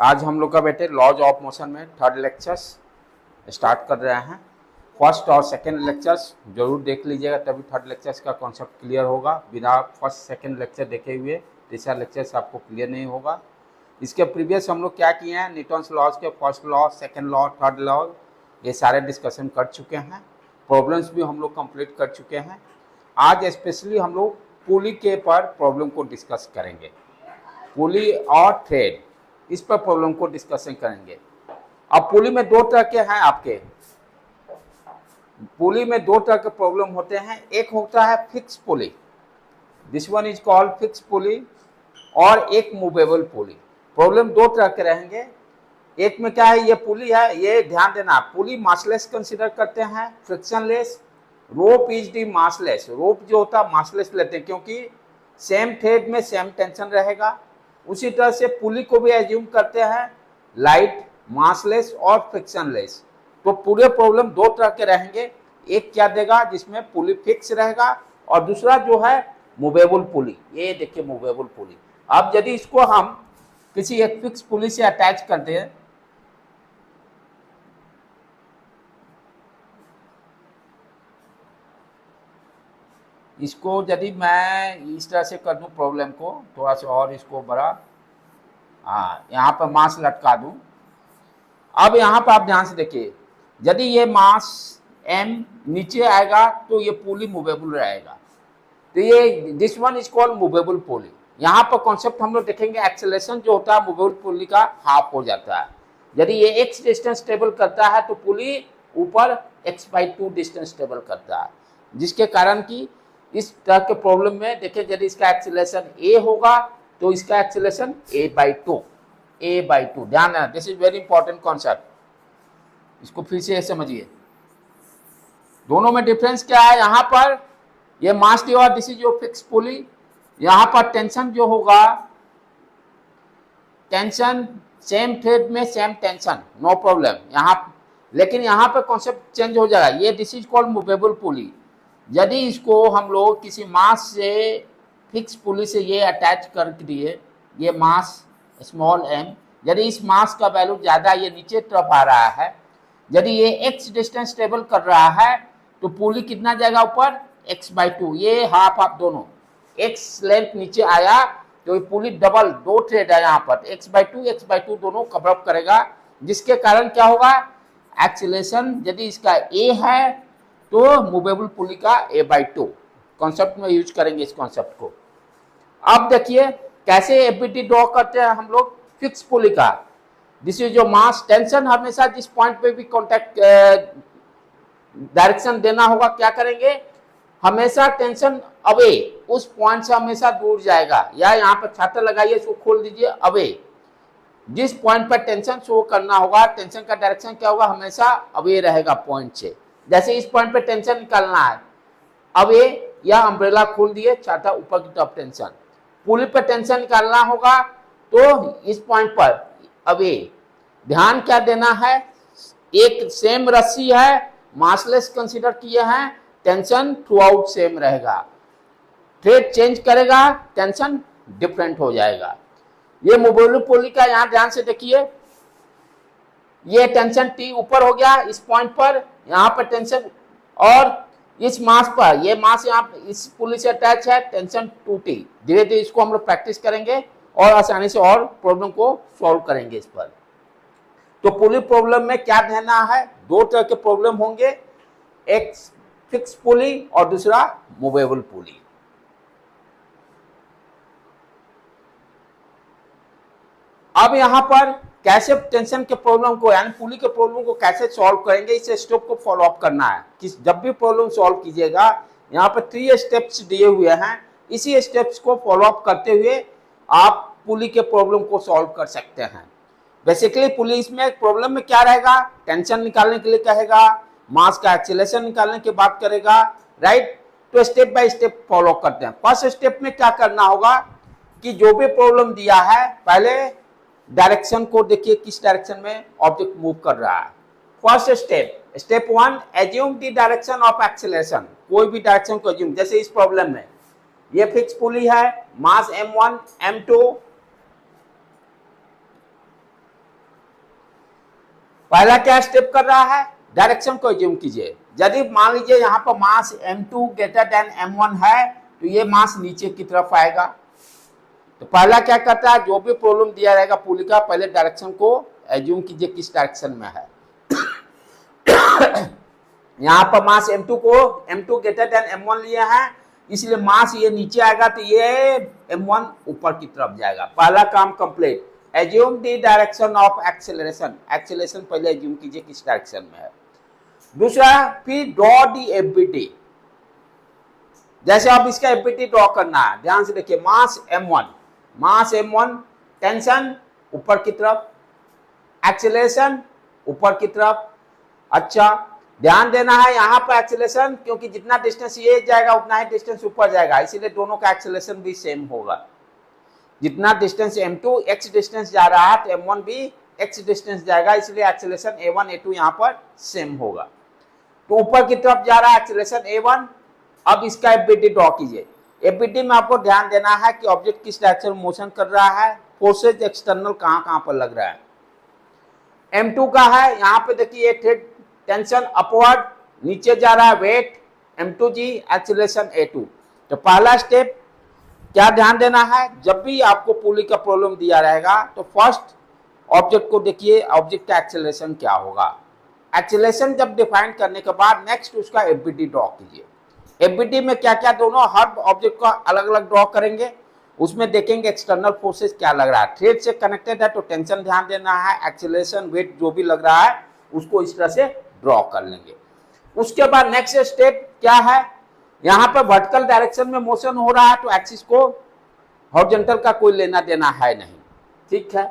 आज हम लोग का बेटे लॉज ऑफ मोशन में थर्ड लेक्चर्स स्टार्ट कर रहे हैं। फर्स्ट और सेकंड लेक्चर्स जरूर देख लीजिएगा, तभी थर्ड लेक्चर्स का कॉन्सेप्ट क्लियर होगा। बिना फर्स्ट सेकंड लेक्चर देखे हुए तीसरा लेक्चर्स आपको क्लियर नहीं होगा। इसके प्रीवियस हम लोग क्या किए हैं, न्यूटन्स लॉज के first law, second law, third law, ये सारे डिस्कशन कर चुके हैं। प्रॉब्लम्स भी हम लोग कंप्लीट कर चुके हैं। आज स्पेशली हम लोग पुली के पर प्रॉब्लम को डिस्कस करेंगे। पुली और थ्रेड, इस पर प्रॉब्लम को डिस्कशन करेंगे। अब पुली में दो तरह के हैं आपके, पुली में दो तरह के प्रॉब्लम होते हैं। एक होता है fix pulley, this one is called fix pulley, और एक मूवेबल पुली। प्रॉब्लम दो तरह के रहेंगे। एक में क्या है, ये पुली है, ये ध्यान देना, पुली मासलेस कंसीडर करते हैं, frictionless. Rope is the massless, rope जो होता है मासलेस लेते हैं क्योंकि सेम थ्रेड में सेम टेंशन रहेगा। उसी तरह से पुली को भी एज्यूम करते हैं लाइट, मासलेस और फ्रिक्शनलेस। तो पूरे प्रॉब्लम दो तरह के रहेंगे। एक क्या देगा जिसमें पुली फिक्स रहेगा, और दूसरा जो है मूवेबल पुली। ये देखिए मूवेबल पुली। अब यदि इसको हम किसी एक फिक्स पुली से अटैच करते हैं, इसको यदि मैं इस तरह से कर दूं, प्रॉब्लम को थोड़ा सा और इसको बड़ा, यहाँ पर मास लटका दूं। अब यहाँ पर आप ध्यान से देखिए, यदि ये मास m नीचे आएगा तो ये पुली मूवेबल रहेगा। तो ये this one is called movable pulley. यहाँ पर कॉन्सेप्ट हम लोग देखेंगे, एक्सेलरेशन जो होता है मूवेबल पुली का हाफ हो जाता है। यदि ये x डिस्टेंस ट्रेवल करता है तो पुली ऊपर x/2 डिस्टेंस ट्रेवल करता है, जिसके कारण कि इस तरह के प्रॉब्लम में देखिए, यदि इसका एक्सेलरेशन a होगा तो इसका एक्सेलरेशन a/2। ध्यान देना, this is very important concept. इसको फिर से समझिए, दोनों में डिफरेंस क्या है। यहाँ पर ये मास डी और दिस इज योर फिक्स पुली। यहाँ पर टेंशन जो होगा, टेंशन सेम थ्रेड में सेम टेंशन, नो प्रॉब्लम यहाँ, लेकिन यहाँ पर कॉन्सेप्ट चेंज हो जाएगा। ये this is called movable pulley. यदि इसको हम लोग किसी मास से फिक्स पुली से ये अटैच कर दिए, ये मास स्मॉल m, यदि इस मास का वैल्यू ज़्यादा ये नीचे तरफ आ रहा है, यदि ये x डिस्टेंस ट्रेवल कर रहा है तो पुली कितना जाएगा ऊपर, x/2। ये हाफ हाफ दोनों, x लेंथ नीचे आया तो ये पुली डबल, दो थ्रेड है यहाँ पर, x/2 दोनों कवर अप करेगा, जिसके कारण क्या होगा, एक्सीलरेशन यदि इसका a है तो मूवेबल पुली का a/2 कॉन्सेप्ट में यूज करेंगे इस कॉन्सेप्ट को। अब देखिए कैसे एफबीटी ड्रॉ करते हैं हम लोग फिक्स पुली का। दिस इज जो मास, टेंशन हमेशा जिस पॉइंट पे भी कांटेक्ट डायरेक्शन देना होगा, क्या करेंगे, हमेशा टेंशन अवे, उस पॉइंट से हमेशा दूर जाएगा। या यहाँ पर छाता लगाइए, इसको खोल दीजिए, अवे, जिस पॉइंट पर टेंशन शो करना होगा, टेंशन का डायरेक्शन क्या होगा, हमेशा अवे रहेगा पॉइंट से। जैसे इस पॉइंट पे टेंशन निकालना है, अवे, या अम्ब्रेला खोल दिए, छाता ऊपर की तरफ टेंशन। पुली पे टेंशन निकालना होगा तो इस पॉइंट पर अवे। ध्यान क्या देना है, एक सेम रस्सी है, मासलेस कंसीडर किए हैं, टेंशन थ्रू आउट सेम रहेगा। थ्रेड चेंज करेगा, टेंशन डिफरेंट हो जाएगा। ये मूवेबल पुली का यहाँ ध्यान से देखिए, ये टेंशन T ऊपर हो गया इस पॉइंट पर, यहाँ पर टेंशन, और इस मास पर, ये मास यहाँ इस पुली से अटैच है, टेंशन 2T। धीरे धीरे इसको हम लोग प्रैक्टिस करेंगे और आसानी से और प्रॉब्लम को सॉल्व करेंगे इस पर। तो पुली प्रॉब्लम में क्या ध्यान है, दो तरह के प्रॉब्लम होंगे, एक फिक्स पुली और दूसरा मूवेबल पुली। अब यहाँ पर कैसे टेंशन के प्रॉब्लम को, यानी पुली के प्रॉब्लम को कैसे सॉल्व करेंगे, इस स्टेप को फॉलो अप करना है। कि जब भी प्रॉब्लम सॉल्व कीजिएगा, यहाँ पर 3 स्टेप्स दिए हुए हैं, इसी स्टेप्स को फॉलो अप करते हुए आप पुली के प्रॉब्लम को सॉल्व कर सकते हैं। बेसिकली पुली इसमें प्रॉब्लम में क्या रहेगा, टेंशन निकालने के लिए कहेगा, मास का एक्सीलरेशन निकालने की बात करेगा, राइट। तो स्टेप बाय स्टेप फॉलो करते हैं। फर्स्ट स्टेप में क्या करना होगा कि जो भी प्रॉब्लम दिया है, पहले डायरेक्शन को देखिए, किस डायरेक्शन में ऑब्जेक्ट मूव कर रहा है। First step, step 1, assume the direction of acceleration. कोई भी डायरेक्शन को एज्यूम, जैसे इस प्रॉब्लम में ये फिक्स पुली है, मास m1 m2, पहला क्या स्टेप कर रहा है, डायरेक्शन को एज्यूम कीजिए। यदि मान लीजिए यहाँ पर मास m2 ग्रेटर देन m1 है तो ये मास नीचे की तरफ आएगा। तो पहला क्या करता है, जो भी प्रॉब्लम दिया रहेगा पुली का, पहले डायरेक्शन को एज्यूम कीजिए किस डायरेक्शन में है। यहाँ पर मास m2 को m2 ग्रेटर देन m1 लिया है, इसलिए मास ये नीचे आएगा तो ये m1 ऊपर की तरफ जाएगा। पहला काम complete. Assume the direction of acceleration, acceleration पहले एज्यूम कीजिए किस डायरेक्शन में है। दूसरा, फिर ड्रॉ दी एफबीटी। जैसे आप इसका एफबीटी ड्रॉ करना है, ध्यान से देखिए, मास m1, टेंशन ऊपर की तरफ, एक्सेलरेशन ऊपर की तरफ। अच्छा, ध्यान देना है यहाँ पर एक्सेलरेशन, क्योंकि जितना डिस्टेंस ये जाएगा उतना ही डिस्टेंस ऊपर जाएगा, इसीलिए दोनों का एक्सेलरेशन भी सेम होगा। जितना डिस्टेंस m2 x डिस्टेंस जा रहा है तो m1 भी x डिस्टेंस जाएगा, इसलिए एक्सेलरेशन a1 a2 यहाँ पर सेम होगा। तो ऊपर की तरफ जा रहा है एक्सेलरेशन a1। अब इसका एफबीटी ड्रॉ कीजिए। एफबीटी में आपको ध्यान देना है कि ऑब्जेक्ट किस डायरेक्शन में मोशन कर रहा है, फोर्सेज एक्सटर्नल कहाँ पर लग रहा है। m2 का है, यहाँ पे देखिए टेंशन अपवर्ड, नीचे जा रहा है वेट m2g, एक्सेलरेशन a2। तो पहला स्टेप क्या ध्यान देना है, जब भी आपको पुली का प्रॉब्लम दिया रहेगा तो फर्स्ट ऑब्जेक्ट को देखिए, ऑब्जेक्ट का एक्सेलरेशन क्या होगा। एक्सेलरेशन जब डिफाइन करने के बाद नेक्स्ट उसका एफबीटी ड्रॉ कीजिए। एफबीटी में क्या क्या, दोनों हर ऑब्जेक्ट को अलग अलग ड्रॉ करेंगे, उसमें देखेंगे एक्सटर्नल फोर्सेस क्या लग रहा है। थ्रेड से कनेक्टेड है तो टेंशन ध्यान देना है, एक्सेलरेशन वेट जो भी लग रहा है उसको इस तरह से ड्रॉ कर लेंगे। उसके बाद नेक्स्ट स्टेप क्या है, यहाँ पर वर्टिकल डायरेक्शन में मोशन हो रहा है तो एक्सिस को हॉरिजॉन्टल का कोई लेना देना है नहीं, ठीक है।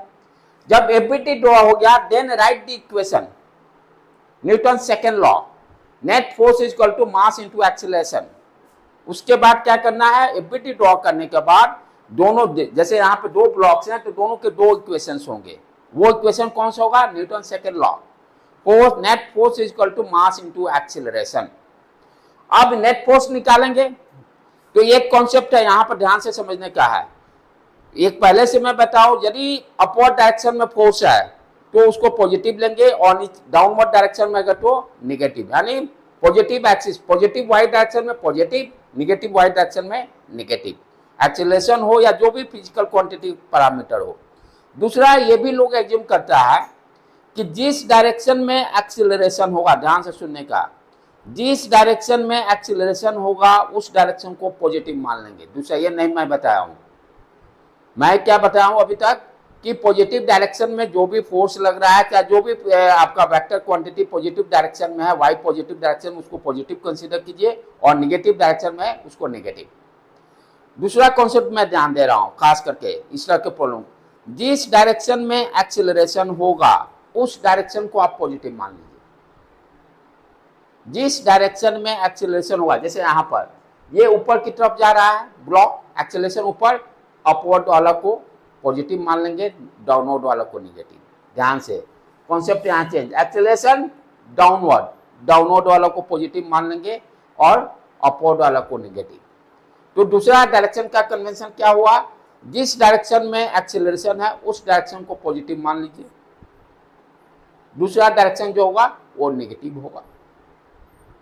जब एफबीटी ड्रॉ हो गया, then write the equation, Newton second law, net force is equal to mass into acceleration. उसके बाद क्या करना है, एफबीटी ड्रॉ करने के बाद दोनों, जैसे यहाँ पे दो ब्लॉक्स हैं तो दोनों के दो इक्वेशंस होंगे। वो इक्वेशन कौन सा होगा, Newton second law, force net force is equal to mass into acceleration. अब नेट फोर्स निकालेंगे तो एक कॉन्सेप्ट है यहाँ पर ध्यान से समझने का है। एक पहले से मैं बताऊं, यदि अपवर्ड डायरेक्शन में फोर्स है तो उसको पॉजिटिव लेंगे और डाउनवर्ड डायरेक्शन में अगर तो निगेटिव, यानी positive axis, positive Y direction में पॉजिटिव, निगेटिव वाई डायरेक्शन में निगेटिव। एक्सेलरेशन हो या जो भी फिजिकल क्वांटिटी पैरामीटर हो। दूसरा, ये भी लोग एज्यूम करता है कि जिस डायरेक्शन में एक्सेलरेशन होगा, ध्यान से सुनने का, जिस डायरेक्शन में एक्सेलरेशन होगा उस डायरेक्शन को पॉजिटिव मान लेंगे। दूसरा ये नहीं मैं बताया हूं, मैं क्या बताया हूं अभी तक कि पॉजिटिव डायरेक्शन में जो भी फोर्स लग रहा है, क्या जो भी आपका वेक्टर क्वांटिटी पॉजिटिव डायरेक्शन में है, वाई पॉजिटिव डायरेक्शन में उसको पॉजिटिव कंसीडर कीजिए और निगेटिव डायरेक्शन में उसको नेगेटिव। दूसरा कॉन्सेप्ट मैं ध्यान दे रहा हूं खास करके इस तरह के प्रॉब्लम, जिस डायरेक्शन में एक्सेलरेशन होगा उस डायरेक्शन को आप पॉजिटिव मान लीजिए। जिस डायरेक्शन में एक्सेलरेशन होगा, जैसे यहाँ पर ये ऊपर की तरफ जा रहा है ब्लॉक, एक्सेलरेशन ऊपर, अपवर्ड वाला को पॉजिटिव मान लेंगे, डाउनवर्ड वाला को निगेटिव। ध्यान से कॉन्सेप्ट यहाँ चेंज, एक्सेलरेशन डाउनवर्ड, डाउनवर्ड वाला को पॉजिटिव मान लेंगे और अपवर्ड वाला को निगेटिव। तो दूसरा डायरेक्शन का कन्वेंशन क्या हुआ, जिस डायरेक्शन में एक्सेलरेशन है उस डायरेक्शन को पॉजिटिव मान लीजिए, दूसरा डायरेक्शन जो होगा वो नेगेटिव होगा,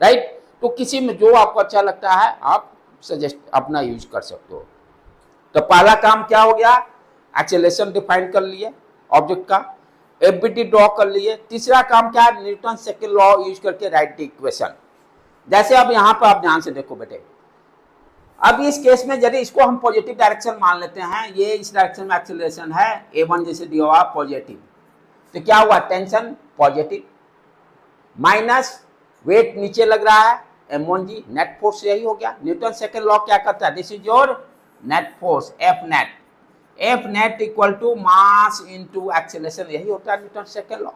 राइट। तो किसी में जो आपको अच्छा लगता है आप सजेस्ट अपना यूज कर सकते हो। तो पहला काम क्या हो गया, एक्सेलरेशन डिफाइन कर लिए ऑब्जेक्ट का, एफबीटी ड्रॉ कर लिए। तीसरा काम क्या है, न्यूटन सेकंड लॉ यूज करके राइट द इक्वेशन। जैसे अब यहाँ पर आप ध्यान से देखो बेटे, अब इस केस में यदि इसको हम पॉजिटिव डायरेक्शन मान लेते हैं, ये इस डायरेक्शन में एक्सेलरेशन है, a1 जैसे दिया हुआ पॉजिटिव, तो क्या हुआ, टेंशन पॉजिटिव, माइनस वेट नीचे लग रहा है m1g, नेट फोर्स यही हो गया। न्यूटन सेकंड लॉ क्या करता है, this is your net force F net equal to mass into acceleration, यही होता है न्यूटन सेकंड लॉ।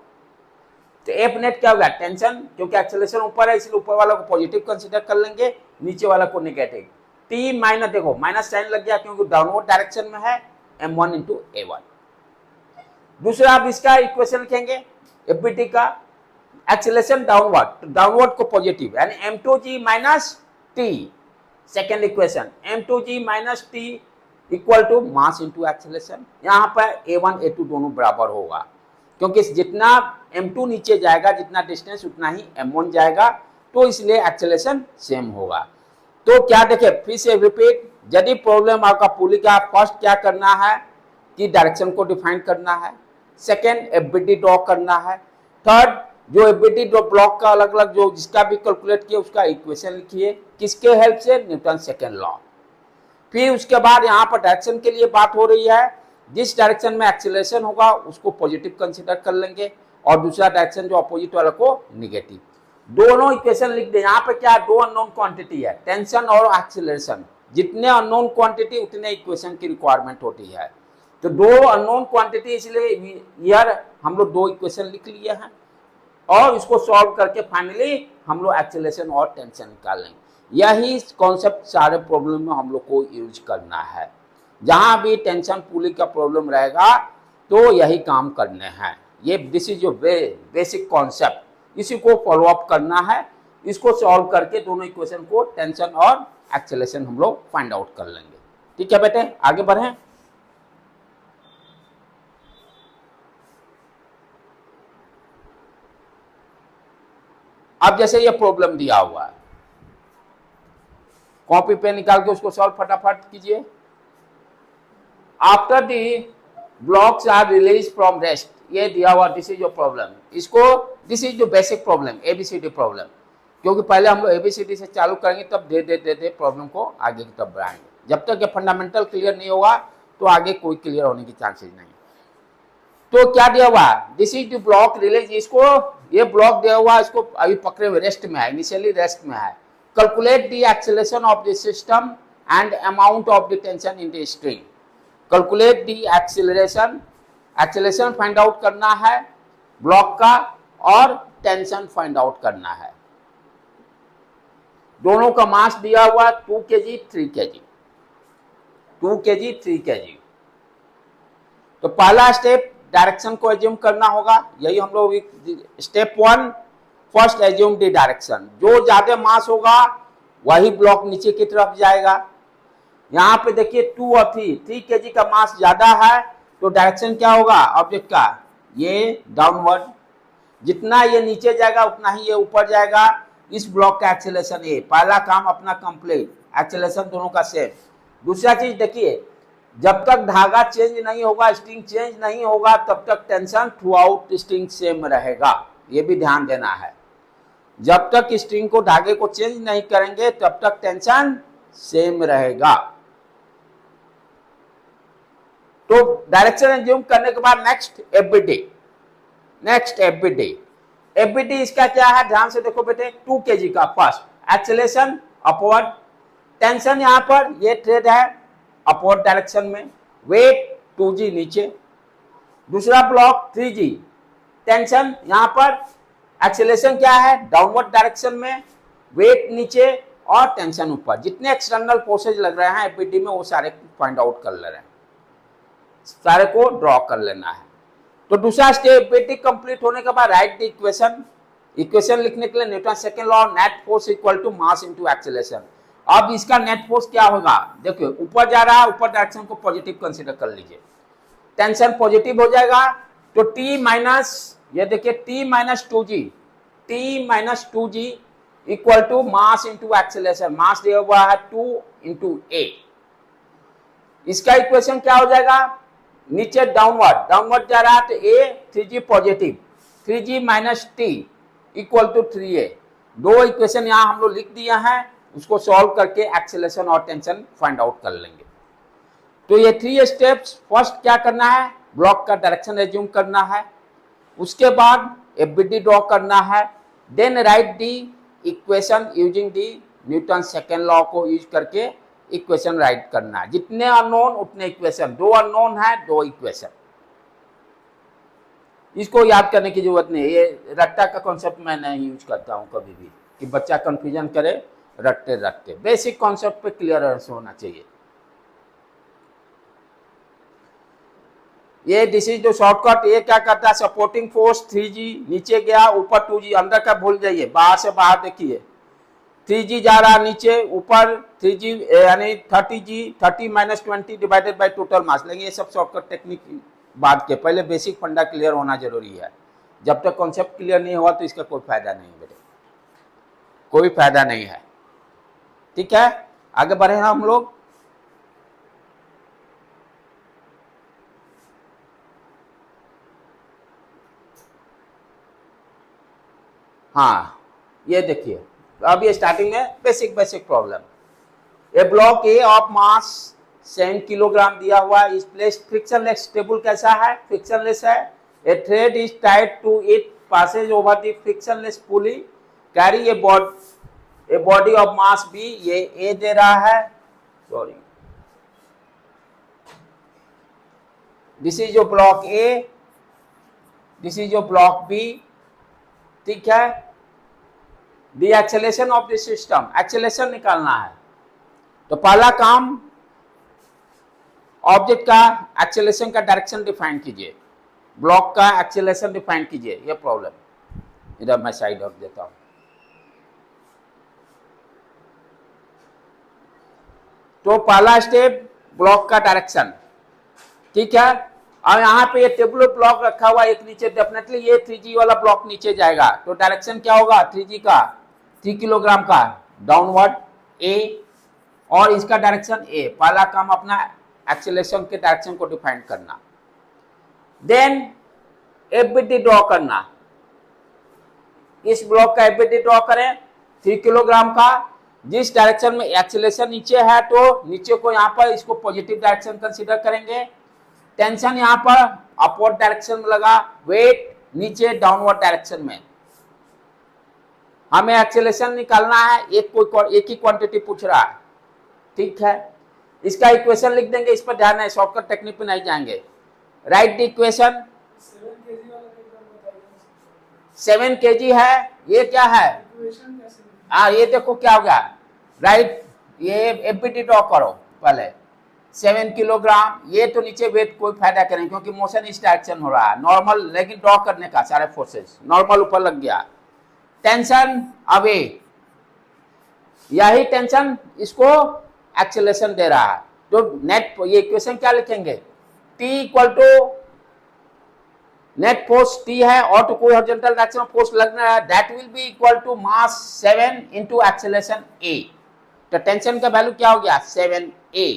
तो एफ नेट क्या होगा, टेंशन, क्योंकि एक्सेलरेशन ऊपर है इसलिए ऊपर वाला को पॉजिटिव कंसीडर कर लेंगे, नीचे वाला को नेगेटिव। टी माइनस, देखो माइनस साइन लग गया क्योंकि डाउनवर्ड डायरेक्शन में है, m1 इंटू a1। दूसरा आप इसका इक्वेशन लिखेंगे एफबीटी का, एक्सेलरेशन डाउनवर्ड, तो डाउनवर्ड को पॉजिटिव, यानी m2g minus T. Second equation m2g minus T equal to mass into acceleration. यहाँ पर a1 a2 दोनों बराबर होगा क्योंकि जितना m2 नीचे जाएगा, जितना डिस्टेंस उतना ही m1 जाएगा, तो इसलिए एक्सेलरेशन सेम होगा। तो क्या देखे, फिर से रिपीट, यदि प्रॉब्लम आपका पुली का, फर्स्ट क्या करना है कि डायरेक्शन को डिफाइन करना है, सेकेंड एफबीटी ड्रॉ करना है, थर्ड जो एफबीटी ड्रॉ ब्लॉक का अलग अलग जो जिसका भी कैलकुलेट किया उसका इक्वेशन लिखिए, किसके हेल्प से, न्यूटन सेकेंड लॉ। फिर उसके बाद यहाँ पर डायरेक्शन के लिए बात हो रही है, जिस डायरेक्शन में एक्सीलरेशन होगा उसको पॉजिटिव कंसीडर कर लेंगे और दूसरा डायरेक्शन जो अपोजिट वाला को निगेटिव। दोनों इक्वेशन लिख दे। यहाँ पे क्या, दो अननोन क्वांटिटी है, टेंशन और एक्सीलरेशन। जितने अननोन क्वांटिटी उतने इक्वेशन की रिक्वायरमेंट होती है। तो दो अननोन क्वांटिटी, इसलिए यार हम लोग दो इक्वेशन लिख लिए हैं और इसको सॉल्व करके फाइनली हम लोग एक्सीलरेशन और टेंशन निकाल लेंगे। यही कॉन्सेप्ट सारे प्रॉब्लम में हम लोग को यूज करना है। जहां भी टेंशन पुली का प्रॉब्लम रहेगा तो यही काम करने हैं। ये दिस इज जो बेसिक कॉन्सेप्ट, इसी को फॉलो अप करना है। इसको सॉल्व करके दोनों इक्वेशन को, टेंशन और एक्सेलरेशन, हम लोग फाइंड आउट कर लेंगे। ठीक है बेटे, आगे बढ़ें। अब जैसे ये प्रॉब्लम दिया हुआ है, कॉपी पे निकाल के उसको सॉल्व फटाफट कीजिए। After the blocks are release from rest, ये दिया हुआ, दिस इज योर प्रॉब्लम। इसको, दिस इज जो बेसिक प्रॉब्लम, एबीसीडी प्रॉब्लम, क्योंकि पहले हम लोग एबीसीडी से चालू करेंगे, तब धीरे धीरे प्रॉब्लम को आगे की तरफ बढ़ाएंगे। जब तक ये फंडामेंटल क्लियर नहीं होगा तो आगे कोई क्लियर होने की चांसेस नहीं। तो क्या दिया हुआ, this is the block release, इसको ये ब्लॉक दिया हुआ, इसको अभी पकड़े हुए रेस्ट में है, इनिशियली रेस्ट में है। Calculate the acceleration of the system and amount of the tension in the string. Calculate the acceleration, acceleration find out करना है ब्लॉक का और टेंशन फाइंड आउट करना है। दोनों का मास दिया हुआ 2 kg 3 kg, 2 kg 3 kg। तो पहला स्टेप डायरेक्शन को एज्यूम करना होगा, यही हम लोग step 1 first assume the direction. जो ज्यादा मास होगा वही ब्लॉक नीचे की तरफ जाएगा। यहाँ पे देखिए 2 और 3 kg का मास ज्यादा है तो डायरेक्शन क्या होगा ऑब्जेक्ट का, ये डाउनवर्ड। जितना ये नीचे जाएगा उतना ही ये ऊपर जाएगा। इस ब्लॉक का एक्सेलरेशन ए, पहला काम अपना कंप्लीट, एक्सेलरेशन दोनों का सेम। दूसरा चीज देखिए, जब तक धागा चेंज नहीं होगा, स्ट्रिंग चेंज नहीं होगा, तब तक tension through out string same रहेगा। ये भी ध्यान देना है, जब तक स्ट्रिंग को, धागे को चेंज नहीं करेंगे तब तक टेंशन सेम रहेगा। तो डायरेक्शन एज्यूम करने के बाद next FBT, next FBT. FBT इसका क्या है, ध्यान से देखो बेटे, 2 kg का फर्स्ट एक्सेलरेशन अपवर्ड, टेंशन यहाँ पर ये थ्रेड है अपवर्ड डायरेक्शन में, वेट 2g नीचे। दूसरा ब्लॉक 3g, टेंशन यहाँ पर, एक्सेलरेशन क्या है डाउनवर्ड डायरेक्शन में, वेट नीचे और टेंशन ऊपर। जितने एक्सटर्नल फोर्सेज लग रहे हैं एफबीटी में वो सारे फाइंड आउट कर ले रहे हैं, सारे को ड्रॉ कर लेना है। तो दूसरा स्टेप एफबीटी कंप्लीट होने के बाद राइट द इक्वेशन। इक्वेशन लिखने के लिए Newton second law, net force equal to mass into acceleration. अब इसका नेट फोर्स क्या होगा, देखिए ऊपर जा रहा है, ऊपर डायरेक्शन को पॉजिटिव कंसीडर कर लीजिए, टेंशन पॉजिटिव हो जाएगा। तो टी माइनस, ये देखिए T minus 2g, T minus 2g equal to mass into acceleration. Mass दिया हुआ है 2 इंटू ए। इसका इक्वेशन क्या हो जाएगा, नीचे डाउनवर्ड, डाउनवर्ड जा रहा है तो A 3g positive, 3g minus T equal to 3a। दो इक्वेशन यहाँ हम लोग लिख दिया है, उसको सॉल्व करके एक्सेलरेशन और टेंशन फाइंड आउट कर लेंगे। तो ये 3 स्टेप्स, फर्स्ट क्या करना है, ब्लॉक का डायरेक्शन एज्यूम करना है, उसके बाद एफबीटी ड्रॉ करना है, then write the equation using the Newton second law को यूज करके इक्वेशन राइट करना है। जितने अननोन उतने इक्वेशन, 2 अननोन है 2 इक्वेशन। इसको याद करने की जरूरत नहीं, ये रट्टा का कॉन्सेप्ट मैं नहीं यूज करता हूं कभी भी कि बच्चा कंफ्यूजन करे रटते रटते। बेसिक कॉन्सेप्ट पे क्लियर होना चाहिए। ये दिस इज जो शॉर्टकट, ये क्या करता है, सपोर्टिंग फोर्स 3g नीचे गया, ऊपर 2g, अंदर का भूल जाइए, बाहर से बाहर देखिए 3g जा रहा नीचे, ऊपर 3g यानी 30g, 30 minus 20 divided by total mass. लेकिन ये सब शॉर्टकट टेक्निक बाद के, पहले बेसिक फंडा क्लियर होना जरूरी है। जब तक कॉन्सेप्ट क्लियर नहीं हुआ तो इसका कोई फायदा नहीं बेटे, कोई फायदा नहीं है। ठीक है, आगे बढ़े हम लोग। हाँ, ये देखिए अब ये स्टार्टिंग में basic problem. A block A of mass 7 kilogram दिया हुआ इस प्लेस फ्रिक्शनलेस, स्टेबल कैसा है, फ्रिक्शनलेस है। A thread is tied to it, passes over the frictionless pulley, carry a body of mass B, ये ए दे रहा है, sorry this is your block A, this is your block B. ठीक है, the acceleration of the system, acceleration निकालना है। तो पहला काम ऑब्जेक्ट का एक्सेलेरेशन का डायरेक्शन डिफाइन कीजिए, ब्लॉक का एक्सेलेरेशन डिफाइन कीजिए। ये प्रॉब्लम इधर मैं साइड रख देता हूं। तो पहला स्टेप ब्लॉक का डायरेक्शन, ठीक है। और यहाँ पे ये टेबल ब्लॉक रखा हुआ एक नीचे, डेफिनेटली ये 3G वाला ब्लॉक नीचे जाएगा। तो डायरेक्शन क्या होगा 3G का, 3 किलोग्राम का डाउनवर्ड ए, और इसका डायरेक्शन ए। पहला काम अपना एक्सेलरेशन के डायरेक्शन को डिफाइन करना, देन एफबीटी ड्रॉ करना। इस ब्लॉक का एफबीटी ड्रॉ करें 3 किलोग्राम का, जिस डायरेक्शन में एक्सेलरेशन नीचे है तो नीचे को यहाँ पर इसको पॉजिटिव डायरेक्शन कंसीडर करेंगे। टेंशन यहाँ पर अपवर्ड डायरेक्शन में लगा, वेट नीचे डाउनवर्ड डायरेक्शन में। हमें एक्सेलरेशन निकालना है, एक ही क्वांटिटी पूछ रहा है। ठीक है, इसका इक्वेशन लिख देंगे, इस पर ध्यान है, शॉर्टकट टेक्निक पे नहीं जाएंगे। Right the equation. 7 kg है, ये क्या है, हाँ ये देखो क्या हो गया, राइट। ये एफबीटी ड्रॉ करो पहले, 7 किलोग्राम। ये तो नीचे वेट कोई फायदा करें क्योंकि मोशन इस डायरेक्शन हो रहा है नॉर्मल, लेकिन ड्रॉ करने का सारे फोर्सेस नॉर्मल ऊपर लग गया। टेंशन अवे, यही टेंशन इसको एक्सेलरेशन दे रहा है। तो नेट ये इक्वेशन क्या लिखेंगे, T equal to net force T है और तो कोई हॉरिजॉन्टल डायरेक्शन फोर्स लगना है, that will be equal to mass 7 into acceleration A। तो टेंशन का वैल्यू क्या हो गया 7A।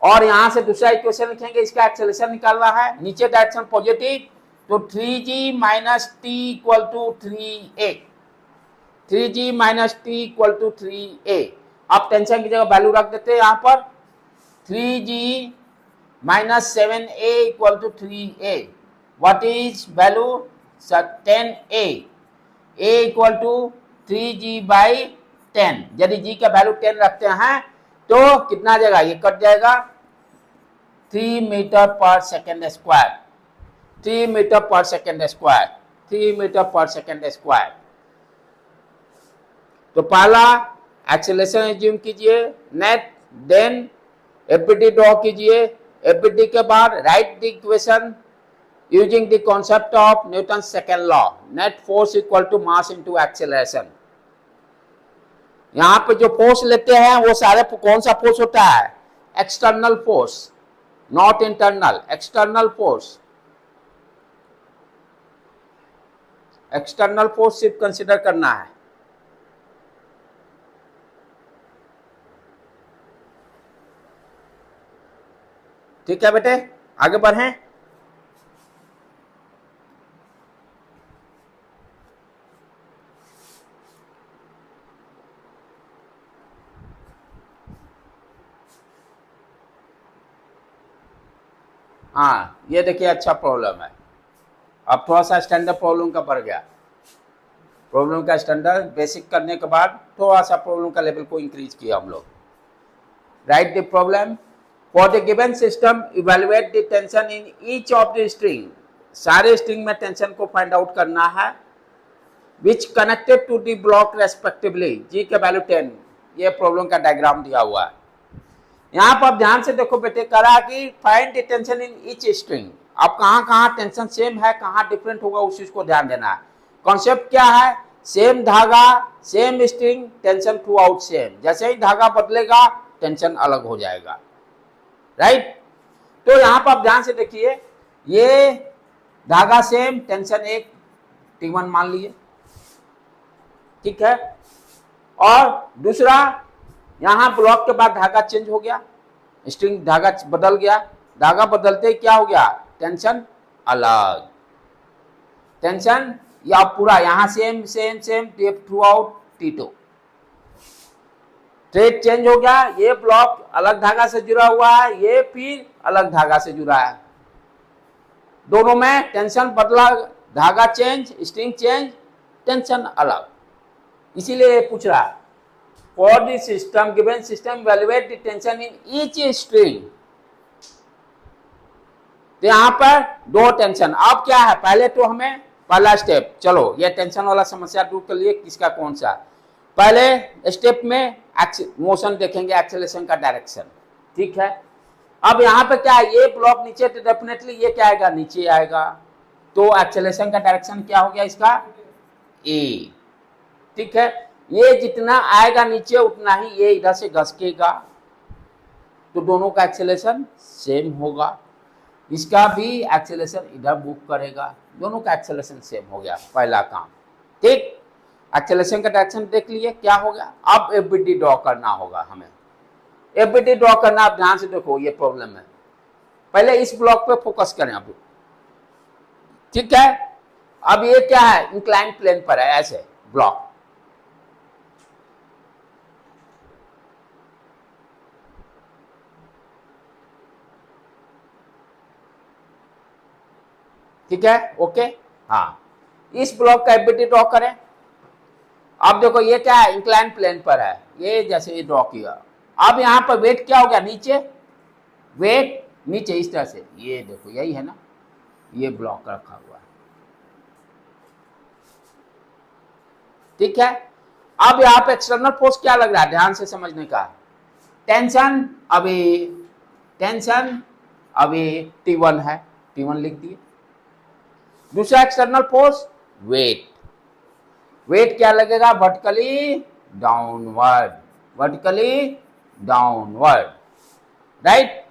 और यहां से दूसरा इक्वेशन लिखेंगे, इसका एक्सेलरेशन निकालना है, नीचे डायरेक्शन पॉजिटिव, तो 3G minus T equal to 3A, 3G minus T equal to 3A। अब टेंशन की जगह वैल्यू रख देते हैं यहाँ पर, 3G minus 7A equal to 3A। What is value 10A, A equal to 3G by 10। यदि G का वैल्यू 10 रखते हैं तो कितना जाएगा, ये कट जाएगा, 3 metre per second square, 3 metre per second square, 3 metre per second square. तो पहला एक्सेलरेशन एज्यूम कीजिए नेट, देन एफबीटी ड्रॉ कीजिए। एफबीटी के बाद write the equation using the concept of Newton second law, net force equal to mass into acceleration. यहां पे जो force लेते हैं वो सारे कौन सा फोर्स होता है, external force, not internal, external force. External force सिर्फ कंसीडर करना है। ठीक है बेटे, आगे बढ़ें। हाँ ये देखिए अच्छा प्रॉब्लम है। अब थोड़ा सा स्टैंडर्ड प्रॉब्लम का बढ़ गया, प्रॉब्लम का स्टैंडर्ड बेसिक करने के बाद थोड़ा सा प्रॉब्लम का लेवल को इंक्रीज किया हम लोग। Write the problem, for the given system evaluate the tension in each of the string, सारे स्ट्रिंग में टेंशन को फाइंड आउट करना है, which connected to the block respectively, G का वैल्यू 10। ये प्रॉब्लम का डायग्राम दिया हुआ है। यहाँ पर ध्यान से देखो बेटे, करा कि find the tension in each string. अब कहाँ टेंशन सेम है, कहाँ डिफरेंट होगा, उस चीज को ध्यान देना है। कॉन्सेप्ट क्या है, सेम धागा same string, tension through out same. जैसे ही धागा बदलेगा टेंशन अलग हो जाएगा, राइट। तो यहाँ पर आप ध्यान से देखिए, ये धागा सेम, टेंशन एक T1 मान लिए, ठीक है। और दूसरा, यहां ब्लॉक के बाद धागा चेंज हो गया, स्ट्रिंग धागा बदल गया, धागा बदलते ही क्या हो गया, टेंशन अलग, टेंशन या पूरा यहां same same same through out T2, thread change हो गया, ये ब्लॉक अलग धागा से जुड़ा हुआ है, ये फिर अलग धागा से जुड़ा है, दोनों में टेंशन बदला, धागा चेंज, स्ट्रिंग चेंज, टेंशन अलग। इसीलिए पूछ रहा है for the system given system evaluate the tension in each string. तो यहां पर दो टेंशन, अब क्या है, पहले तो हमें पहला स्टेप, चलो ये टेंशन वाला समस्या दूर कर लिए, किसका कौन सा, पहले स्टेप में मोशन देखेंगे, एक्सेलरेशन का डायरेक्शन, ठीक है। अब यहाँ पे क्या है, ये ब्लॉक नीचे, तो डेफिनेटली ये क्या आएगा, नीचे आएगा, तो एक्सेलरेशन का डायरेक्शन क्या हो गया इसका, ए, ठीक है। ये जितना आएगा नीचे उतना ही ये इधर से घसकेगा, तो दोनों का एक्सेलरेशन सेम होगा, इसका भी एक्सेलरेशन इधर मूव करेगा, दोनों का एक्सेलरेशन सेम हो गया, पहला काम, ठीक। एक्सेलरेशन का डायरेक्शन देख लिए क्या हो गया। अब एफबीटी ड्रॉ करना होगा हमें, एफबीटी ड्रॉ करना, आप ध्यान से देखो, ये प्रॉब्लम है, पहले इस ब्लॉक पे फोकस करें अभी, ठीक है। अब ये क्या है, इंक्लाइन प्लेन पर है, ऐसे ब्लॉक, ठीक है, ओके, हाँ। इस ब्लॉक का एफबीटी ड्रॉ करें। अब देखो ये क्या है, इंक्लाइन प्लेन पर है, ये जैसे ये ड्रॉ किया, अब यहां पर वेट क्या हो गया, नीचे, वेट नीचे इस तरह से, ये देखो यही है ना, ये ब्लॉक रखा हुआ है, ठीक है। अब यहाँ पे एक्सटर्नल फोर्स क्या लग रहा है, ध्यान से समझने का, टेंशन अभी T1 है, T1 लिख दिए। दूसरा एक्सटर्नल फोर्स वेट, वेट क्या लगेगा, वर्टिकली डाउनवर्ड, राइट।